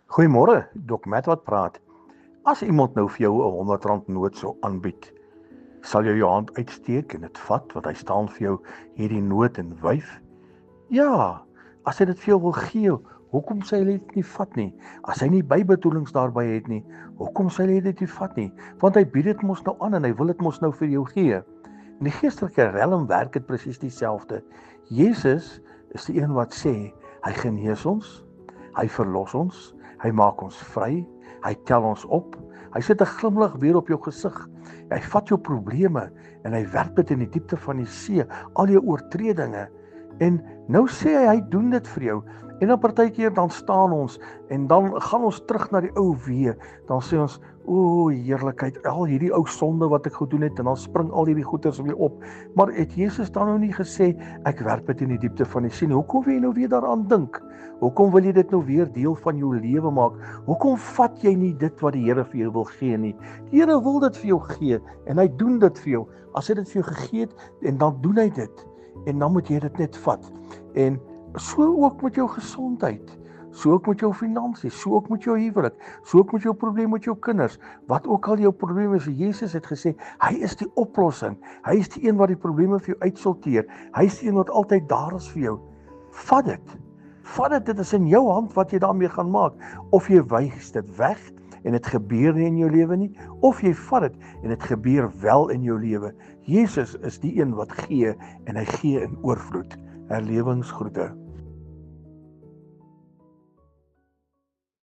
Goeiemôre, Dok Matt wat praat. As iemand nou vir jou 'n R100 noot sou aanbied, sal jy jou hand uitsteek en dit vat, want hy staan vir jou hierdie noot en wyf? Ja, as hy dit vir jou wil gee, hoekom sê hy dit nie vat nie? As hy nie bybedoelings daarby het nie, hoekom sê hy dit nie vat nie? Want hy bied dit mos nou aan en hy wil dit mos nou vir jou gee. In die geestelike realm werk dit presies dieselfde. Jesus is die een wat sê, hy genees ons, hy verlos ons, hy maak ons vry, hy tel ons op, hy sit 'n glimlag weer op jou gesig, hy vat jou probleme en hy werp dit in die diepte van die see, al jou oortredinge. En nou sê hy doen dit vir jou. En dan partykeer dan staan ons en dan gaan ons terug na die ou weë. Dan sê ons, o heerlikheid, al hierdie ou sonde wat ek gedoen het, en dan spring al hierdie goeters weer op. Maar het Jesus dan nou nie gesê, ek werp dit in die diepte van die see? Hoekom wil jy nou weer daaraan dink? Hoekom wil jy dit nou weer deel van jou lewe maak? Hoekom vat jy nie dit wat die Here vir jou wil gee nie? Die Here wil dit vir jou gee en hy doen dit vir jou. As hy dit vir jou gegee het, en dan doen hy dit. En dan moet jy dit net vat. En so ook met jou gesondheid, so ook met jou finansies, so ook met jou huwelik, so ook met jou probleem met jou kinders, wat ook al jou probleem is. Jesus het gesê, hy is die oplossing, hy is die een wat die probleme vir jou uitsorteer, hy is die een wat altyd daar is vir jou. Vat dit, dit is in jou hand wat jy daarmee gaan maak, of jy wys dit weg, en dit gebeur nie in jou lewe nie, of jy vat dit, en dit gebeur wel in jou lewe. Jesus is die een wat gee, en hy gee in oorvloed. Herlewingsgroete.